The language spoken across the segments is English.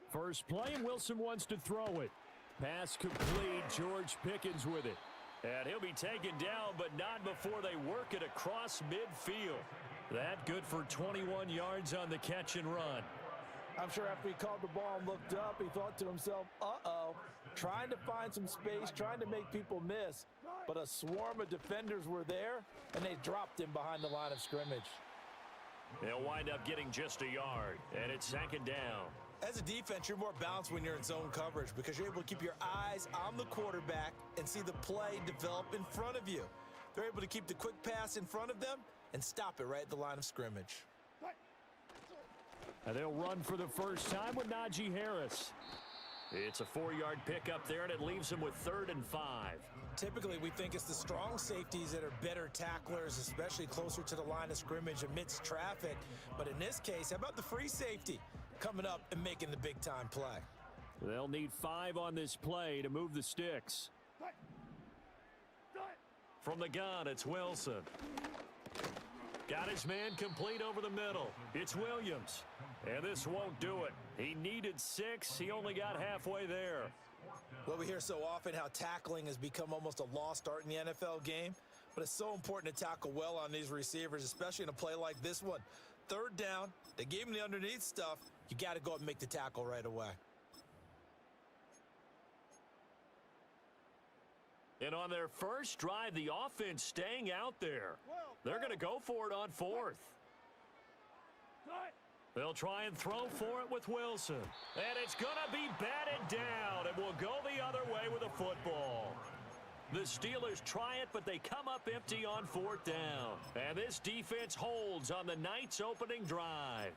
First play, and Wilson wants to throw it. Pass complete, George Pickens with it. And he'll be taken down, but not before they work it across midfield. That good for 21 yards on the catch and run. I'm sure after he caught the ball and looked up, he thought to himself, uh-oh, trying to find some space, trying to make people miss. But a swarm of defenders were there, and they dropped him behind the line of scrimmage. They'll wind up getting just a yard, and it's second down. As a defense, you're more balanced when you're in zone coverage because you're able to keep your eyes on the quarterback and see the play develop in front of you. They're able to keep the quick pass in front of them and stop it right at the line of scrimmage. And they'll run for the first time with Najee Harris. It's a 4-yard pickup there, and it leaves them with 3rd and 5. Typically, we think it's the strong safeties that are better tacklers, especially closer to the line of scrimmage amidst traffic. But in this case, how about the free safety coming up and making the big-time play? They'll need 5 on this play to move the sticks. From the gun, it's Wilson. Got his man complete over the middle. It's Williams. And this won't do it. He needed 6. He only got halfway there. Well, we hear so often how tackling has become almost a lost art in the NFL game. But it's so important to tackle well on these receivers, especially in a play like this one. 3rd down, they gave him the underneath stuff. You got to go up and make the tackle right away. And on their first drive, the offense staying out there. They're going to go for it on 4th. They'll try and throw for it with Wilson. And it's going to be batted down. It will go the other way with a football. The Steelers try it, but they come up empty on 4th down. And this defense holds on the night's opening drive.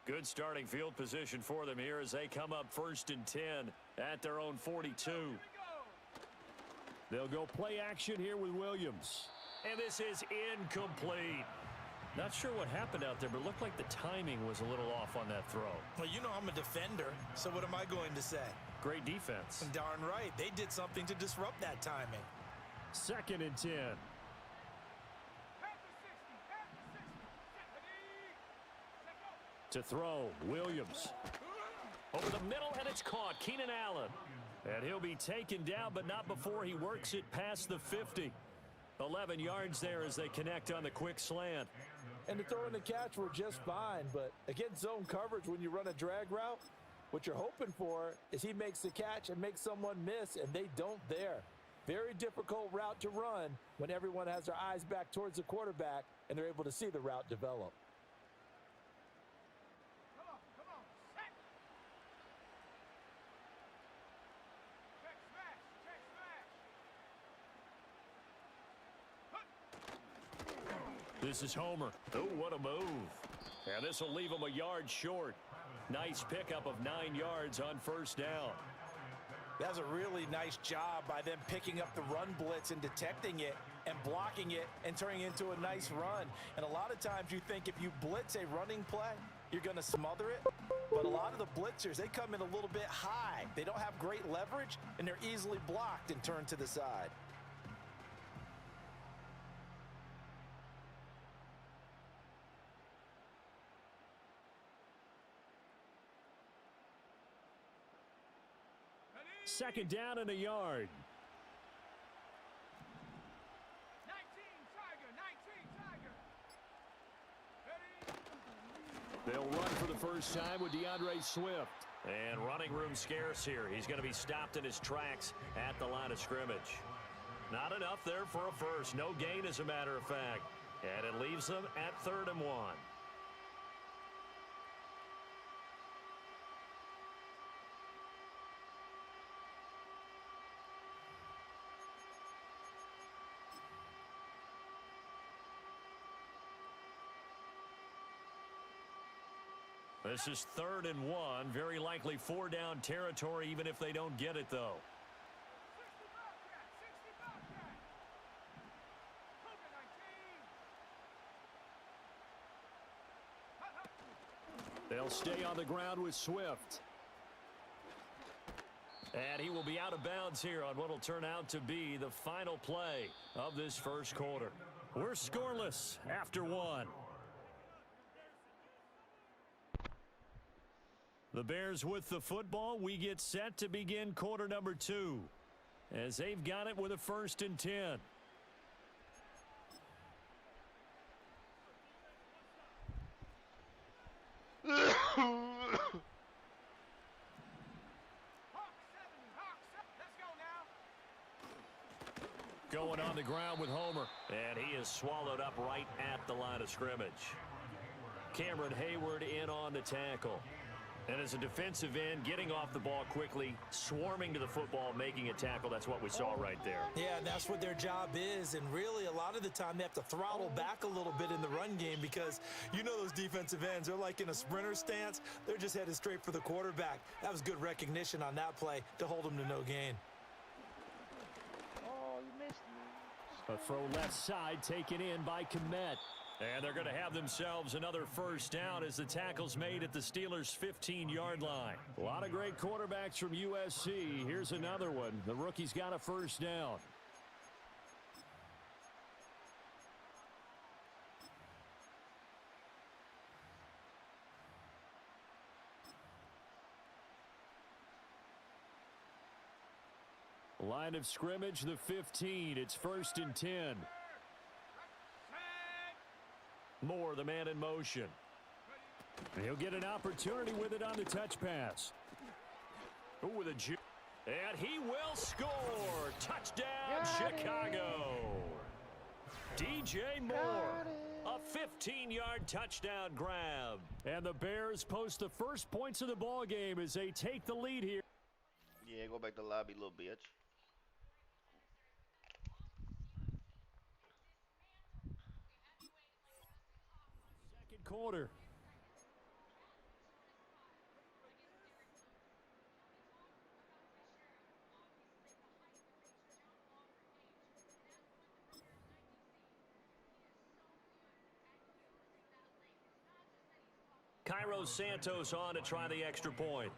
Good starting field position for them here as they come up 1st and 10 at their own 42. They'll go play action here with Williams. And this is incomplete. Not sure what happened out there, but it looked like the timing was a little off on that throw. Well, you know I'm a defender, so what am I going to say? Great defense. Darn right. They did something to disrupt that timing. 2nd and 10. To throw, Williams. Over the middle, and it's caught. Keenan Allen. And he'll be taken down, but not before he works it past the 50. 11 yards there as they connect on the quick slant. And the throw and the catch were just fine, but against zone coverage, when you run a drag route, what you're hoping for is he makes the catch and makes someone miss, and they don't there. Very difficult route to run when everyone has their eyes back towards the quarterback and they're able to see the route develop. This is Homer. Oh, what a move. And this will leave him a yard short. Nice pickup of 9 yards on 1st down. That was a really nice job by them picking up the run blitz and detecting it and blocking it and turning it into a nice run. And a lot of times you think if you blitz a running play, you're going to smother it. But a lot of the blitzers, they come in a little bit high. They don't have great leverage, and they're easily blocked and turned to the side. Second down and a yard. 19, Tiger. They'll run for the first time with DeAndre Swift. And running room scarce here. He's going to be stopped in his tracks at the line of scrimmage. Not enough there for a first. No gain, as a matter of fact. And it leaves them at 3rd and 1. This is 3rd and 1. Very likely 4-down territory, even if they don't get it, though. They'll stay on the ground with Swift. And he will be out of bounds here on what will turn out to be the final play of this first quarter. We're scoreless after one. The Bears with the football. We get set to begin quarter number 2 as they've got it with a 1st and 10. Going on the ground with Homer, and he is swallowed up right at the line of scrimmage. Cameron Hayward in on the tackle. And as a defensive end, getting off the ball quickly, swarming to the football, making a tackle, that's what we saw right there. Yeah, and that's what their job is. And really, a lot of the time, they have to throttle back a little bit in the run game because you know those defensive ends, they're like in a sprinter stance. They're just headed straight for the quarterback. That was good recognition on that play to hold them to no gain. A throw left side taken in by Kmet. And they're going to have themselves another first down as the tackle's made at the Steelers' 15-yard line. A lot of great quarterbacks from USC. Here's another one. The rookie's got a first down. Line of scrimmage, the 15. It's 1st and 10. Moore, the man in motion. And he'll get an opportunity with it on the touch pass. Oh, with a juke. And he will score. Touchdown, Chicago. DJ Moore. A 15-yard touchdown grab. And the Bears post the first points of the ball game as they take the lead here. Yeah, go back to the lobby, little bitch. Second quarter. Cairo Santos on to try the extra point.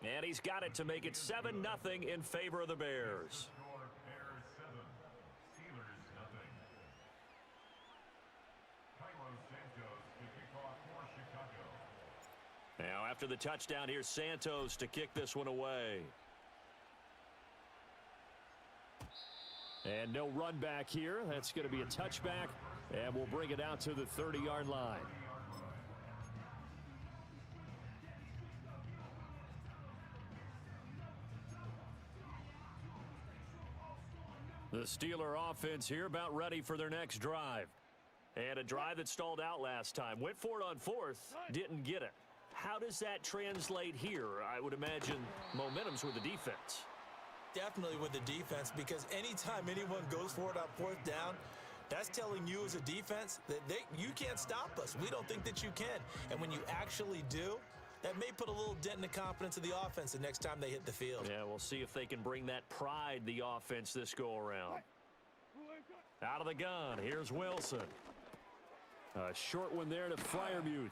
And he's got it to make it 7-0 in favor of the Bears. Now after the touchdown, here's Santos to kick this one away. And no run back here. That's going to be a touchback. And we'll bring it out to the 30-yard line. The Steeler offense here about ready for their next drive. And a drive that stalled out last time. Went for it on 4th, didn't get it. How does that translate here? I would imagine momentum's with the defense. Definitely with the defense, because anytime anyone goes for it on 4th down, that's telling you as a defense that you can't stop us. We don't think that you can. And when you actually do, that may put a little dent in the confidence of the offense the next time they hit the field. Yeah, we'll see if they can bring that pride, the offense, this go-around. Out of the gun, here's Wilson. A short one there to Freiermuth.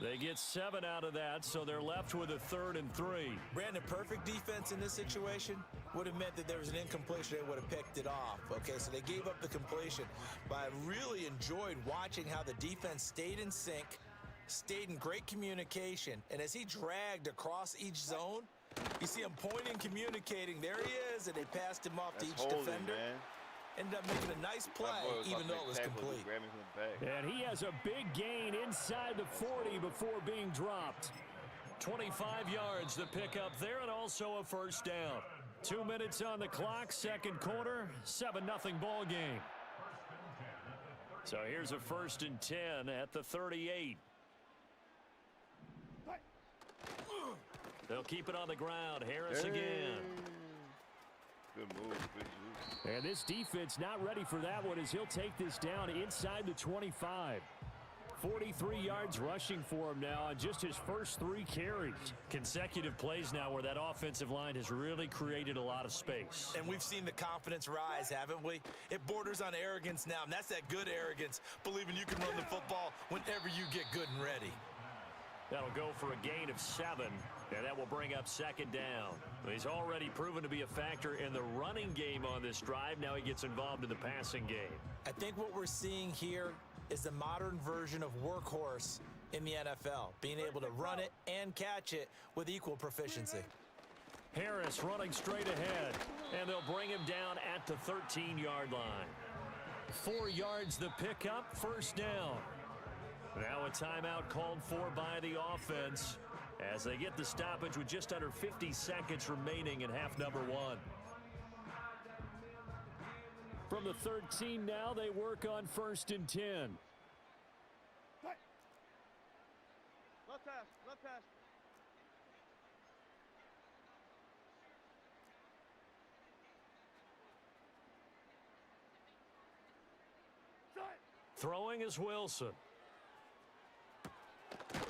They get 7 out of that, so they're left with a 3rd and 3. Brandon, perfect defense in this situation would have meant that there was an incompletion. They would have picked it off. Okay, so they gave up the completion. But I really enjoyed watching how the defense stayed in sync, stayed in great communication, and as he dragged across each zone, you see him pointing, communicating. There he is, and they passed him off to each defender. Man. Ended up making a nice play, even though it was complete. And he has a big gain inside the 40 before being dropped. 25 yards to pick up there, and also a first down. 2 minutes on the clock, second quarter, 7-0 ball game. So here's a 1st and 10 at the 38. They'll keep it on the ground. Harris again. Good move, good move. And this defense not ready for that one as he'll take this down inside the 25. 43 yards rushing for him now on just his first 3 carries. Consecutive plays now where that offensive line has really created a lot of space. And we've seen the confidence rise, haven't we? It borders on arrogance now, and that's that good arrogance, believing you can run the football whenever you get good and ready. Now That'll go for a gain of 7, and that will bring up second down. He's already proven to be a factor in the running game on this drive. Now he gets involved in the passing game. I think what we're seeing here is the modern version of workhorse in the NFL, being able to run it and catch it with equal proficiency. Harris running straight ahead, and they'll bring him down at the 13-yard line. 4 yards the pickup, first down. Now a timeout called for by the offense as they get the stoppage with just under 50 seconds remaining in half number 1. From the 13 now, they work on 1st and 10. Left pass, left pass. Throwing is Wilson.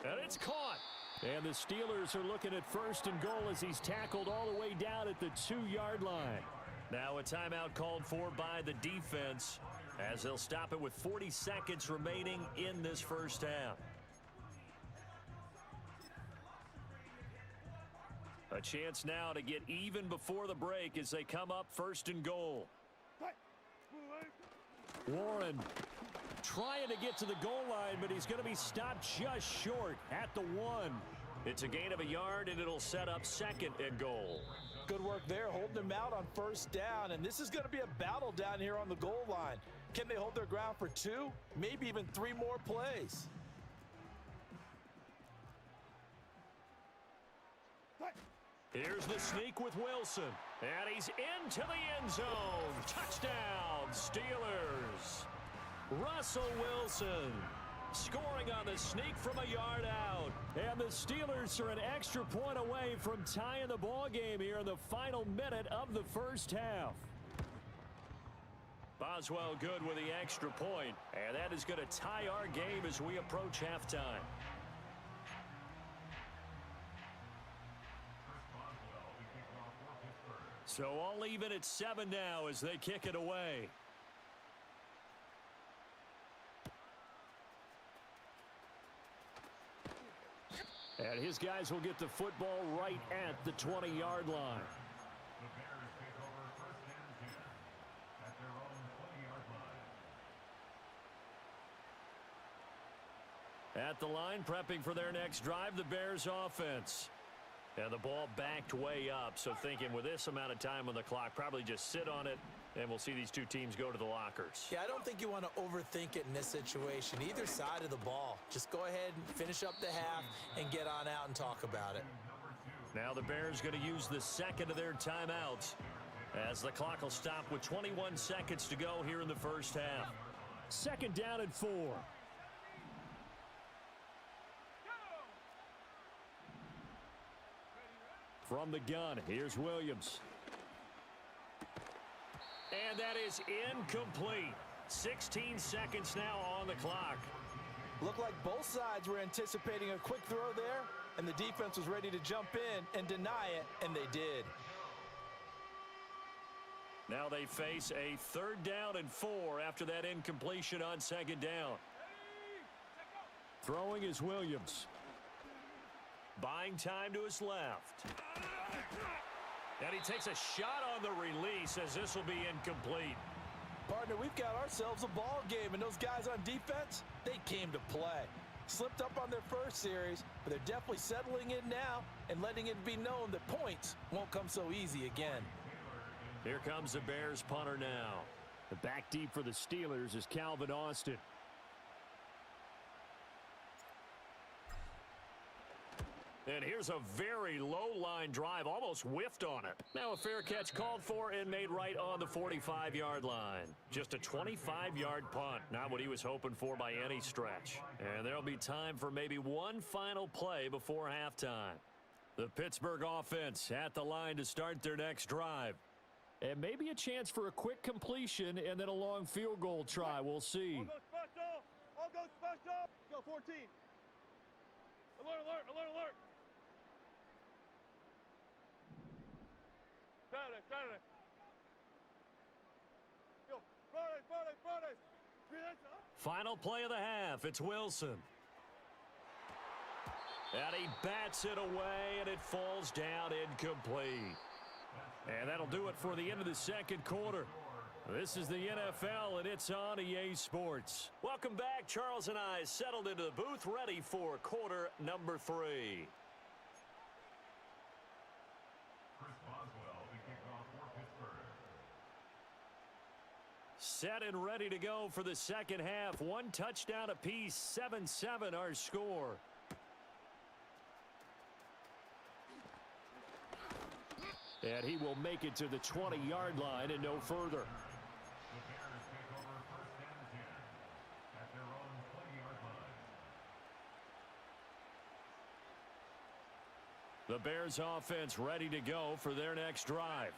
And it's caught. And the Steelers are looking at 1st and goal as he's tackled all the way down at the 2-yard line. Now a timeout called for by the defense as they'll stop it with 40 seconds remaining in this first half. A chance now to get even before the break as they come up 1st and goal. Warren trying to get to the goal line, but he's going to be stopped just short at the 1. It's a gain of a yard, and it'll set up 2nd and goal. Good work there, holding them out on 1st down, and this is going to be a battle down here on the goal line. Can they hold their ground for 2, maybe even 3 more plays? Here's the sneak with Wilson, and he's into the end zone. Touchdown, Steelers. Russell Wilson scoring on the sneak from a yard out. And the Steelers are an extra point away from tying the ball game here in the final minute of the first half. Boswell good with the extra point, and that is going to tie our game as we approach halftime. So all even at 7 now as they kick it away. And his guys will get the football right at the 20-yard line. At the line, prepping for their next drive, the Bears offense. And the ball backed way up, so thinking with this amount of time on the clock, probably just sit on it, and we'll see these two teams go to the lockers. Yeah, I don't think you want to overthink it in this situation. Either side of the ball. Just go ahead and finish up the half and get on out and talk about it. Now the Bears going to use the 2nd of their timeouts as the clock will stop with 21 seconds to go here in the first half. 2nd down and 4. From the gun, here's Williams. And that is incomplete. 16 seconds now on the clock. Looked like both sides were anticipating a quick throw there, and the defense was ready to jump in and deny it, and they did. Now they face a 3rd down and 4 after that incompletion on 2nd down. Throwing is Williams. Buying time to his left. And he takes a shot on the release as this will be incomplete. Partner, we've got ourselves a ball game, and those guys on defense, they came to play. Slipped up on their first series, but they're definitely settling in now and letting it be known that points won't come so easy again. Here comes the Bears punter now. The back deep for the Steelers is Calvin Austin. And here's a very low-line drive, almost whiffed on it. Now a fair catch called for and made right on the 45-yard line. Just a 25-yard punt, not what he was hoping for by any stretch. And there'll be time for maybe one final play before halftime. The Pittsburgh offense at the line to start their next drive. And maybe a chance for a quick completion and then a long field goal try. We'll see. All go special! All go special! Go 14. Alert, alert, alert, alert! Saturday. Go, Friday. Final play of the half. It's Wilson. And he bats it away, and it falls down incomplete. And that'll do it for the end of the second quarter. This is the NFL, and it's on EA Sports. Welcome back. Charles and I settled into the booth, ready for quarter number 3. Set and ready to go for the second half. One touchdown apiece, 7-7 our score. And he will make it to the 20-yard line and no further. The Bears offense ready to go for their next drive.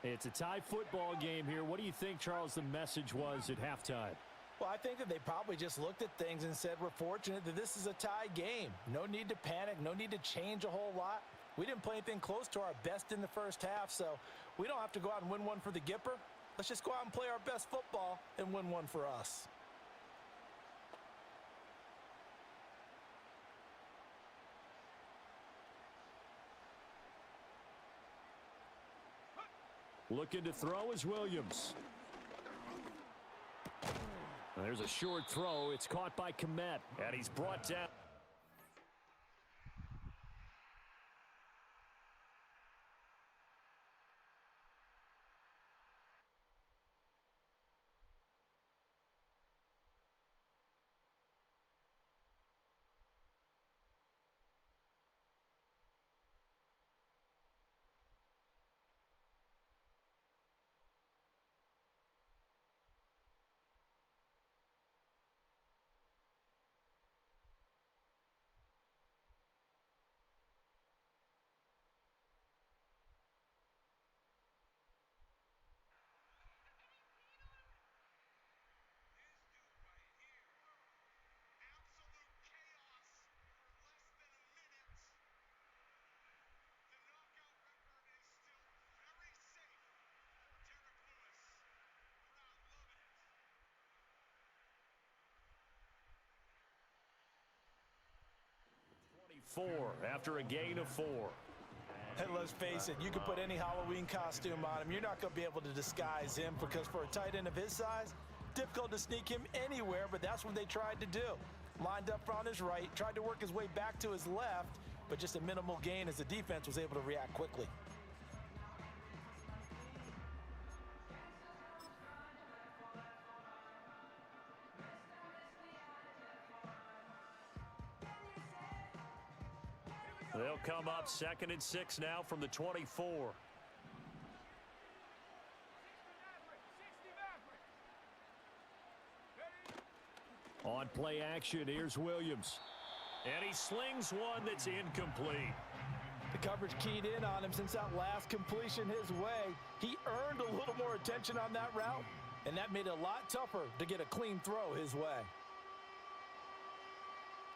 It's a tie football game here. What do you think, Charles, the message was at halftime? Well, I think that they probably just looked at things and said, we're fortunate that this is a tie game. No need to panic. No need to change a whole lot. We didn't play anything close to our best in the first half, so we don't have to go out and win one for the Gipper. Let's just go out and play our best football and win one for us. Looking to throw is Williams. There's a short throw. It's caught by Komet, and he's brought down. After a gain of 4. And let's face it, you can put any Halloween costume on him. You're not going to be able to disguise him because for a tight end of his size, difficult to sneak him anywhere, but that's what they tried to do. Lined up on his right, tried to work his way back to his left, but just a minimal gain as the defense was able to react quickly. They'll come up 2nd and 6 now from the 24. On play action, here's Williams. And he slings one that's incomplete. The coverage keyed in on him since that last completion his way. He earned a little more attention on that route, and that made it a lot tougher to get a clean throw his way.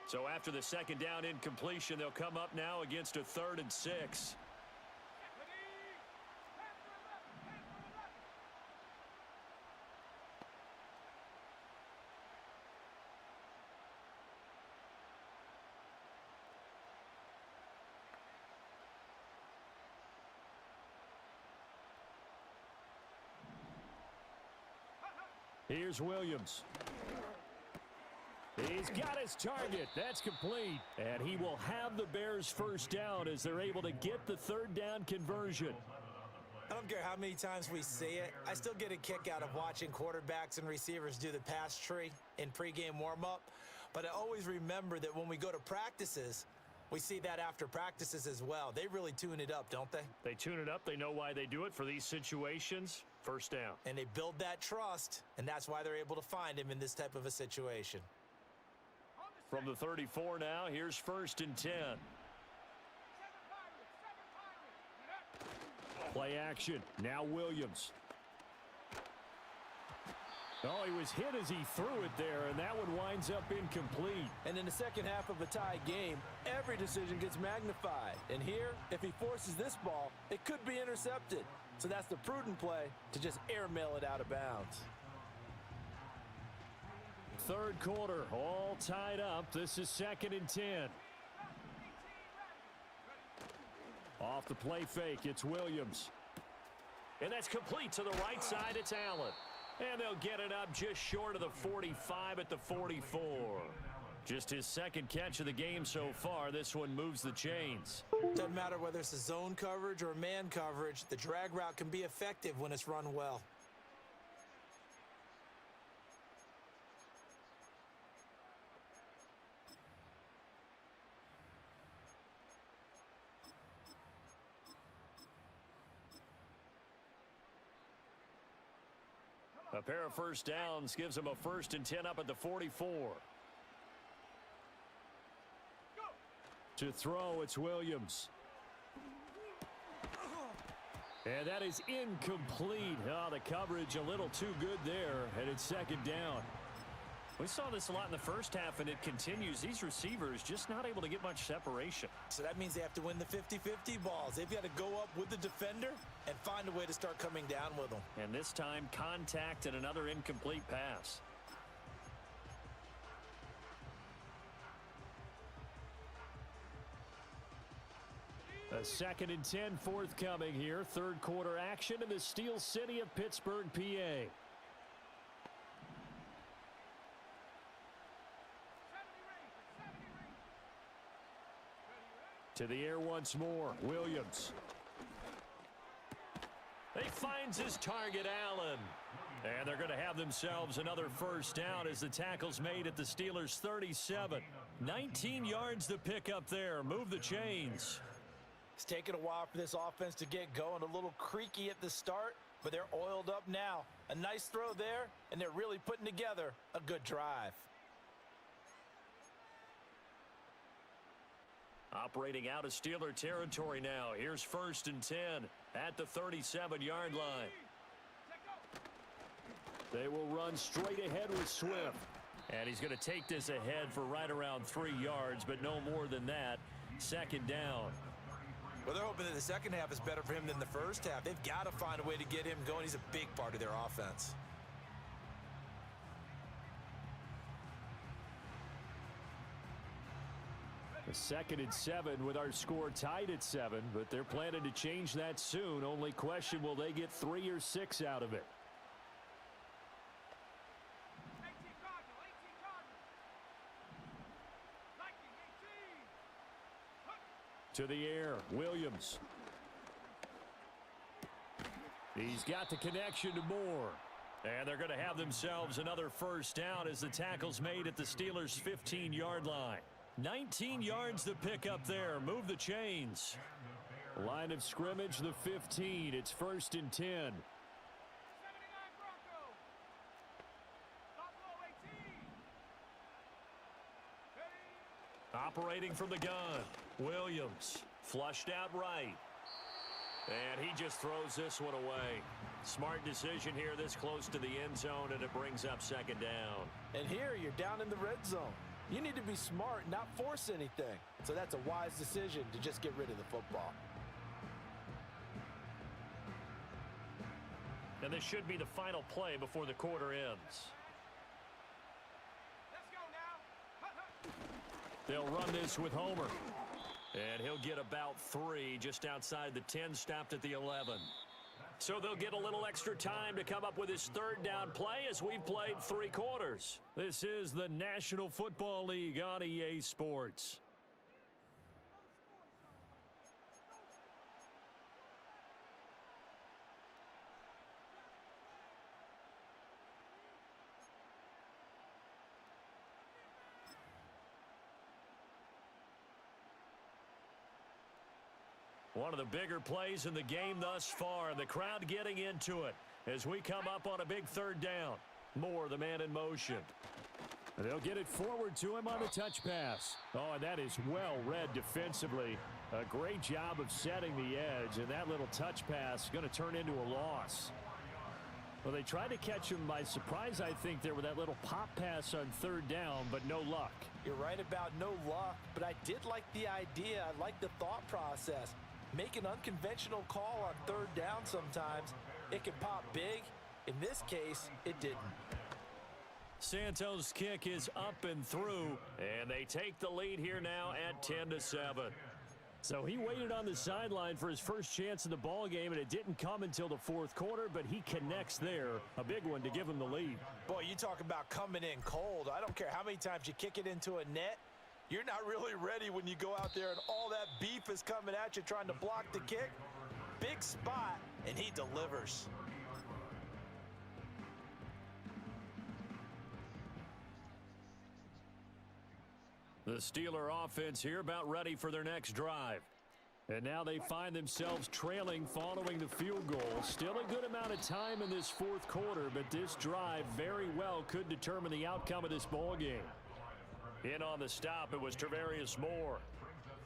So after the second down incompletion, they'll come up now against a 3rd and 6. Here's Williams. He's got his target. That's complete. And he will have the Bears first down as they're able to get the 3rd down conversion. I don't care how many times we see it. I still get a kick out of watching quarterbacks and receivers do the pass tree in pregame warm-up. But I always remember that when we go to practices, we see that after practices as well. They really tune it up, don't they? They tune it up. They know why they do it for these situations. First down. And they build that trust, and that's why they're able to find him in this type of a situation. From the 34 now, here's 1st and 10. Play action. Now Williams. Oh, he was hit as he threw it there, and that one winds up incomplete. And in the second half of a tie game, every decision gets magnified. And here, if he forces this ball, it could be intercepted. So that's the prudent play to just airmail it out of bounds. 3rd quarter, all tied up. This is 2nd and 10. Off the play fake, it's Williams. And that's complete to the right side. It's Allen. And they'll get it up just short of the 45 at the 44. Just his second catch of the game so far. This one moves the chains. Doesn't matter whether it's a zone coverage or man coverage, the drag route can be effective when it's run well. A pair of first downs gives him a 1st and 10 up at the 44. To throw, it's Williams. And that is incomplete. Oh, the coverage a little too good there, and it's 2nd down. We saw this a lot in the first half, and it continues. These receivers just not able to get much separation. So that means they have to win the 50-50 balls. They've got to go up with the defender and find a way to start coming down with them. And this time, contact and another incomplete pass. A 2nd and 10 forthcoming here. 3rd quarter action in the Steel City of Pittsburgh, PA. To the air once more. Williams. He finds his target, Allen. And they're going to have themselves another 1st down as the tackle's made at the Steelers' 37. 19 yards to pick up there. Move the chains. It's taken a while for this offense to get going. A little creaky at the start, but they're oiled up now. A nice throw there, and they're really putting together a good drive. Operating out of Steeler territory now. Here's 1st and 10 at the 37-yard line. They will run straight ahead with Swift. And he's going to take this ahead for right around 3 yards, but no more than that. 2nd down. Well, they're hoping that the second half is better for him than the first half. They've got to find a way to get him going. He's a big part of their offense. A 2nd and 7 with our score tied at 7, but they're planning to change that soon. Only question, will they get 3 or 6 out of it? To the air, Williams. He's got the connection to Moore. And they're going to have themselves another 1st down as the tackle's made at the Steelers' 15-yard line. 19 yards to pick up there. Move the chains. Line of scrimmage, the 15. It's 1st and 10. Operating from the gun. Williams flushed out right. And he just throws this one away. Smart decision here this close to the end zone, and it brings up 2nd down. And here you're down in the red zone. You need to be smart, not force anything. So that's a wise decision to just get rid of the football. And this should be the final play before the quarter ends. Let's go now. They'll run this with Homer. And he'll get about 3 just outside the 10, stopped at the 11. So they'll get a little extra time to come up with his 3rd down play as we've played 3 quarters. This is the National Football League on EA Sports. One of the bigger plays in the game thus far. The crowd getting into it as we come up on a big 3rd down. Moore, the man in motion. They'll get it forward to him on the touch pass. Oh, and that is well read defensively. A great job of setting the edge, and that little touch pass is going to turn into a loss. Well, they tried to catch him by surprise, I think, there with that little pop pass on 3rd down, but no luck. You're right about no luck, but I did like the idea. I like the thought process. Make an unconventional call on 3rd down sometimes. It can pop big. In this case, it didn't. Santos' kick is up and through, and they take the lead here now at 10-7. So he waited on the sideline for his first chance in the ball game, and it didn't come until the fourth quarter, but he connects there. A big one to give him the lead. Boy, you talk about coming in cold. I don't care how many times you kick it into a net. You're not really ready when you go out there and all that beef is coming at you trying to block the kick. Big spot, and he delivers. The Steeler offense here about ready for their next drive. And now they find themselves trailing following the field goal. Still a good amount of time in this fourth quarter, but this drive very well could determine the outcome of this ball game. In on the stop, it was Travarius Moore.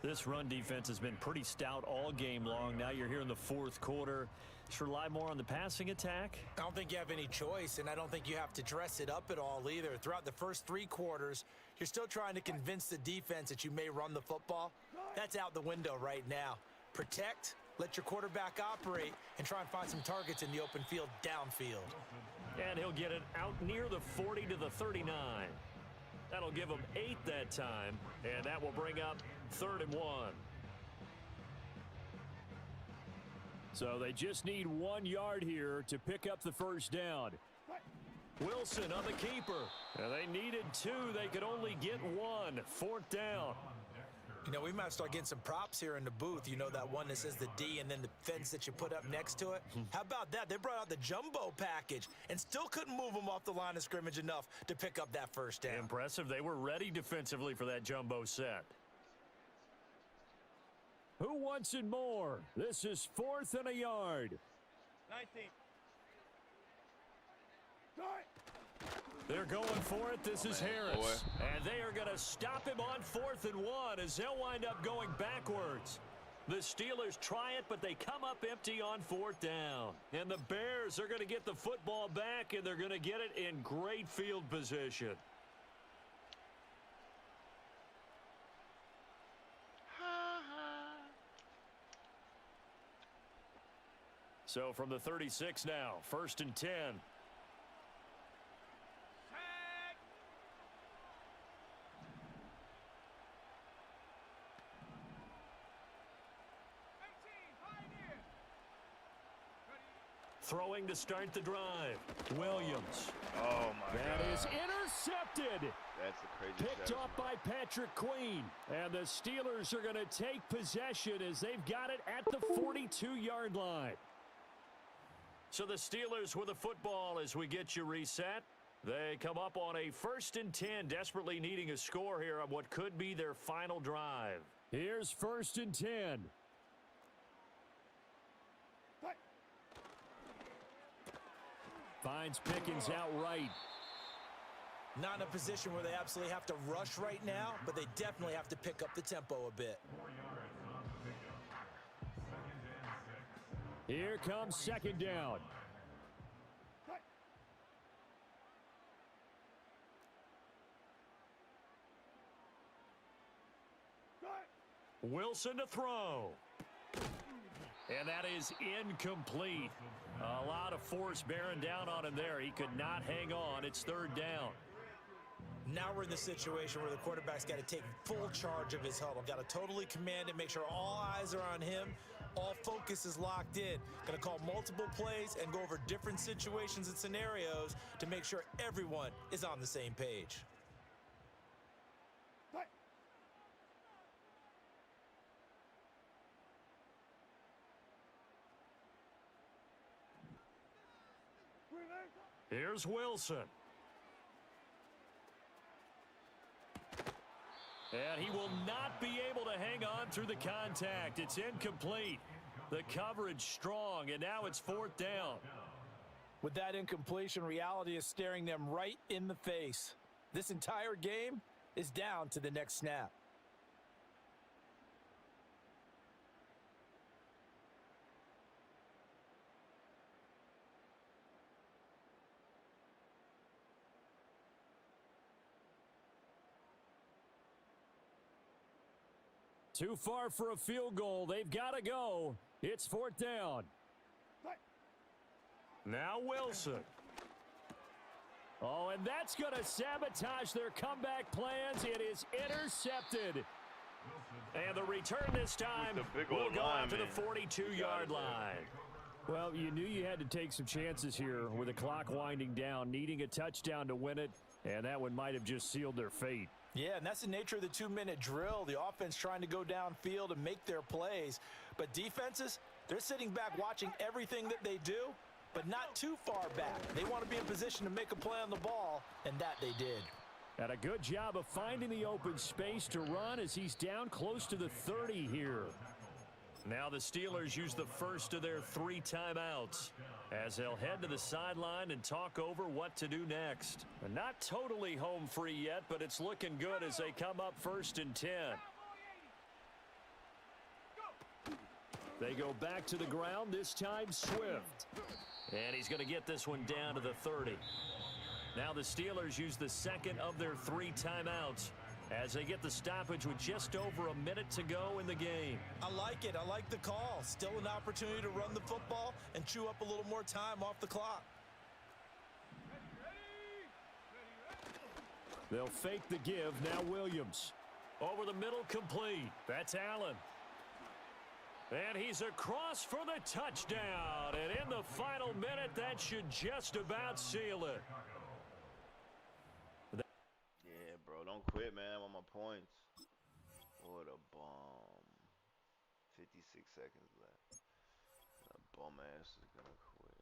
This run defense has been pretty stout all game long. Now you're here in the fourth quarter. Just rely more on the passing attack. I don't think you have any choice, and I don't think you have to dress it up at all either. Throughout the first three quarters, you're still trying to convince the defense that you may run the football. That's out the window right now. Protect, let your quarterback operate, and try and find some targets in the open field downfield. And he'll get it out near the 40 to the 39. That'll give him 8 that time, and that will bring up 3rd and 1. So they just need 1 yard here to pick up the first down. Wilson on the keeper. And they needed 2. They could only get 1. 4th down. You know, we might start getting some props here in the booth. You know, that one that says the D and then the fence that you put up next to it. How about that? They brought out the jumbo package and still couldn't move them off the line of scrimmage enough to pick up that first down. Impressive. They were ready defensively for that jumbo set. Who wants it more? This is 4th and a yard. 19. They're going for it. This is Harris. And they are going to stop him on 4th and 1 as they'll wind up going backwards. The Steelers try it, but they come up empty on 4th down. And the Bears are going to get the football back, and they're going to get it in great field position. So from the 36 now, 1st and 10. Throwing to start the drive. Williams. Oh, my God. That is intercepted. That's the craziest. Picked off by Patrick Queen. And the Steelers are going to take possession as they've got it at the 42-yard line. So the Steelers with the football as we get you reset. They come up on a 1st and 10, desperately needing a score here on what could be their final drive. Here's 1st and 10. Finds Pickens outright. Not in a position where they absolutely have to rush right now, but they definitely have to pick up the tempo a bit. Here comes 2nd down. Wilson to throw. And that is incomplete. A lot of force bearing down on him there. He could not hang on. It's 3rd down. Now we're in the situation where the quarterback's got to take full charge of his huddle. Got to totally command it, make sure all eyes are on him. All focus is locked in. Going to call multiple plays and go over different situations and scenarios to make sure everyone is on the same page. Here's Wilson. And he will not be able to hang on through the contact. It's incomplete. The coverage strong, and now it's 4th down. With that incompletion, reality is staring them right in the face. This entire game is down to the next snap. Too far for a field goal. They've got to go. It's 4th down. Now Wilson. Oh, and that's going to sabotage their comeback plans. It is intercepted. And the return this time will go out to the 42-yard line. Well, you knew you had to take some chances here with the clock winding down, needing a touchdown to win it, and that one might have just sealed their fate. Yeah, and that's the nature of the 2-minute drill. The offense trying to go downfield and make their plays. But defenses, they're sitting back watching everything that they do, but not too far back. They want to be in position to make a play on the ball, and that they did. And a good job of finding the open space to run as he's down close to the 30 here. Now the Steelers use the first of their 3 timeouts as they'll head to the sideline and talk over what to do next. And not totally home free yet, but it's looking good as they come up 1st and 10. They go back to the ground, this time Swift. And he's going to get this one down to the 30. Now the Steelers use the second of their 3 timeouts as they get the stoppage with just over a minute to go in the game. I like it. I like the call. Still an opportunity to run the football and chew up a little more time off the clock. They'll fake the give. Now Williams. Over the middle, complete. That's Allen. And he's across for the touchdown. And in the final minute, that should just about seal it. Yeah, bro, don't quit, man. I want my points. What a bomb. 56 seconds left. That bum ass is gonna quit.